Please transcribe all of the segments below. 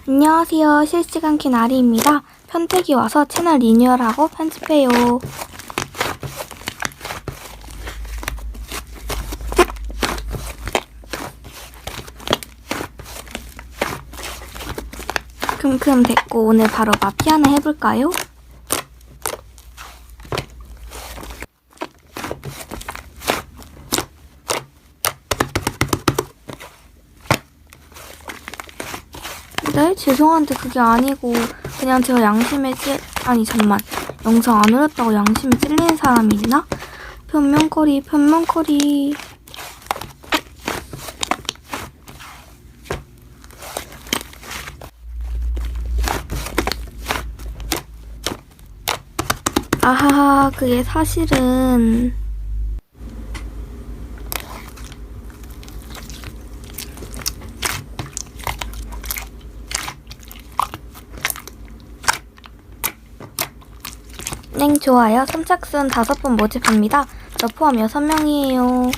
안녕하세요. 실시간 킨 아리입니다. 편택이 와서 채널 리뉴얼하고 편집해요. 큼큼 됐고 오늘 바로 마피아나 해볼까요? 네? 죄송한데 그게 아니고 그냥 제가 양심에 아니 잠만 영상 안 올렸다고 양심에 찔리는 사람이 있나? 변명거리 아하하 그게 사실은 땡 좋아요. 선착순 5분 모집합니다. 저 포함 6명이에요.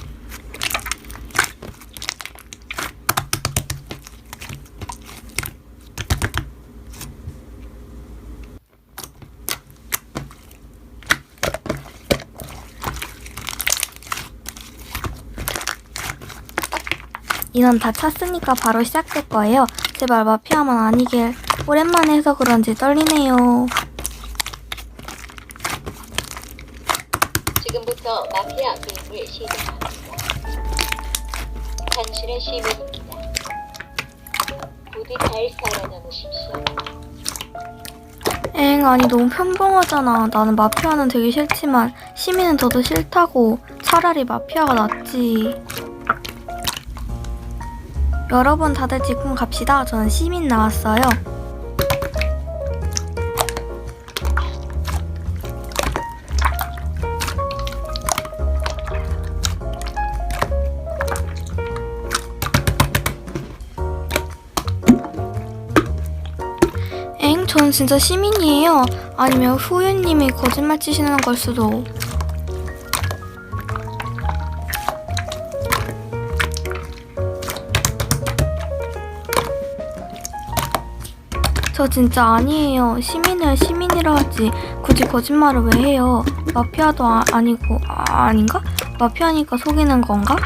인원 다 찼으니까 바로 시작될 거예요. 제발 마피아만 아니길. 오랜만에 해서 그런지 떨리네요. 지금부터 마피아 게임을 시작합니다. 당신의 시민입니다. 부디 잘 살아남으십시오. 아니 너무 편봉하잖아. 나는 마피아는 되게 싫지만 시민은 더더 싫다고. 차라리 마피아가 낫지. 여러분 다들 지금 갑시다. 저는 시민 나왔어요. 전 진짜 시민이에요. 아니면 후유님이 거짓말 치시는 걸 수도. 저 진짜 아니에요. 시민을 시민이라 하지 굳이 거짓말을 왜 해요. 마피아도 아니고 아닌가? 마피아니까 속이는 건가?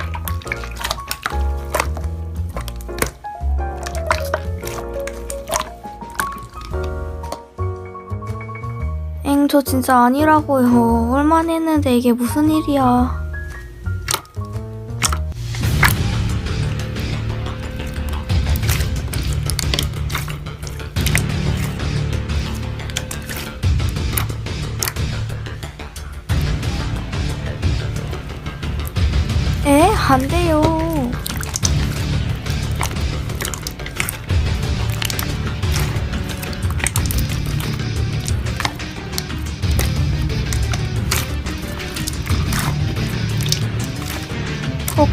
저 진짜 아니라고요. 얼마나 했는데 이게 무슨 일이야. 안 돼요.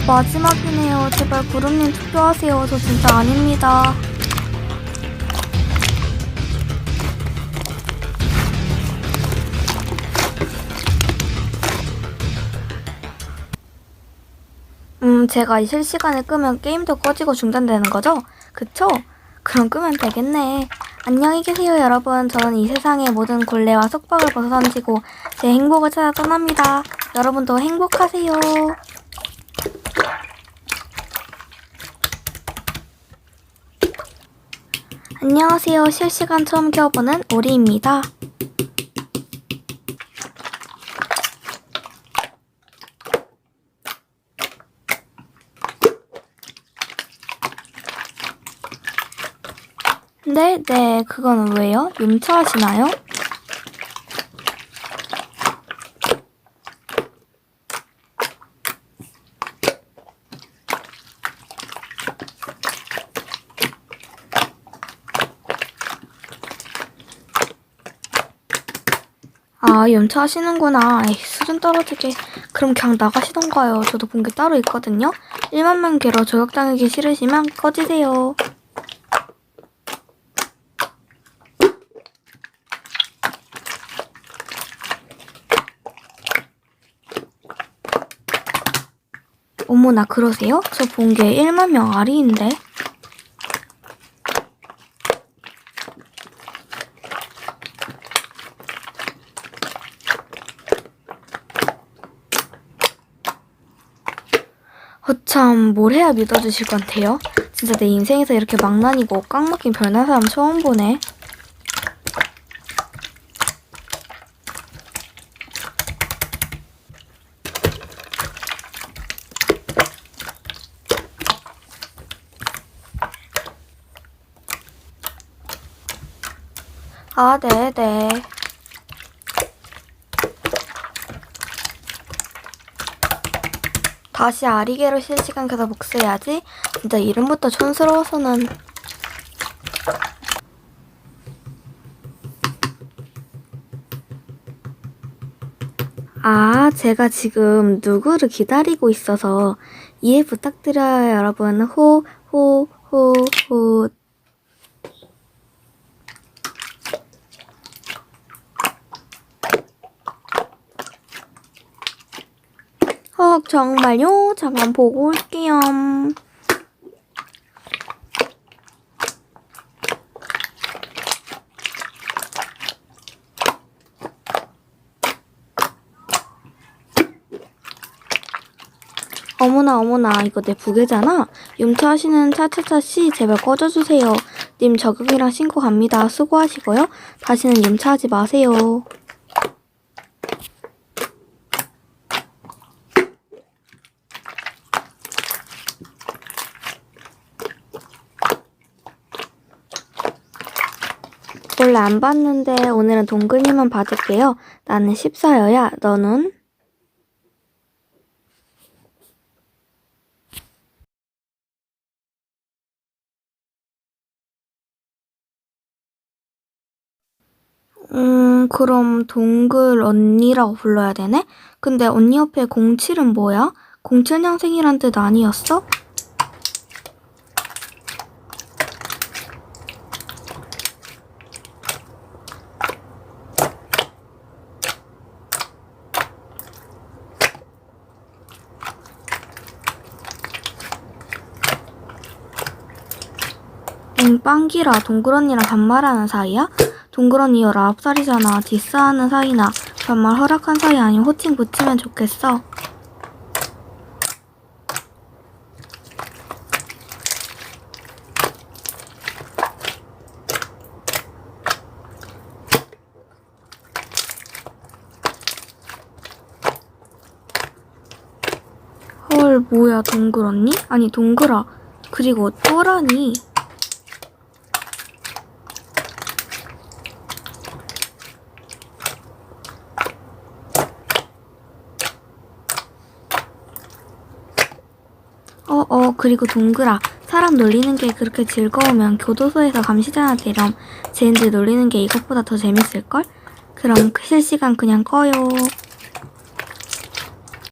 마지막이네요. 제발 구름님 투표하세요. 저 진짜 아닙니다. 제가 이 실시간을 끄면 게임도 꺼지고 중단되는 거죠? 그쵸? 그럼 끄면 되겠네. 안녕히 계세요 여러분. 저는 이 세상의 모든 굴레와 속박을 벗어던지고 제 행복을 찾아 떠납니다. 여러분도 행복하세요. 안녕하세요. 실시간 처음 켜보는 오리입니다. 네, 그건 왜요? 융차하시나요? 염차하시는구나. 수준 떨어지게. 그럼 그냥 나가시던가요. 저도 본 게 따로 있거든요. 1만 명 개로 저격당하기 싫으시면 꺼지세요. 어머나 그러세요? 저 본 게 1만 명 아리인데. 참, 뭘 해야 믿어주실 건데요? 진짜 내 인생에서 이렇게 망나니고 꽉 막힌 별난 사람 처음 보네. 아, 네네. 다시 아리게로 실시간 켜서 복수해야지. 진짜 이름부터 촌스러워서는. 아, 제가 지금 누구를 기다리고 있어서 이해 부탁드려요, 여러분. 호, 호, 호, 호. 정말요? 잠깐 보고 올게요. 어머나, 이거 내 부계잖아? юм차하시는 차차차씨, 제발 꺼져주세요. 님 저격이랑 신고 갑니다. 수고하시고요. 다시는 юм차하지 마세요. 원래 안 봤는데 오늘은 동근이만 받을게요. 나는 14여야. 너는? 그럼 동글 언니라고 불러야 되네? 근데 언니 옆에 07은 뭐야? 07년생이란 뜻 아니었어? 빵기라 동글 언니랑 반말하는 사이야? 동글 언니 19살이잖아. 디스하는 사이나 반말 허락한 사이 아니면 호칭 붙이면 좋겠어. 헐, 뭐야, 동글 언니? 아니, 동글아. 그리고 또라니. 그리고 동글아. 사람 놀리는 게 그렇게 즐거우면 교도소에서 감시자나 되렴. 쟤네들 놀리는 게 이것보다 더 재밌을걸? 그럼 실시간 그냥 꺼요.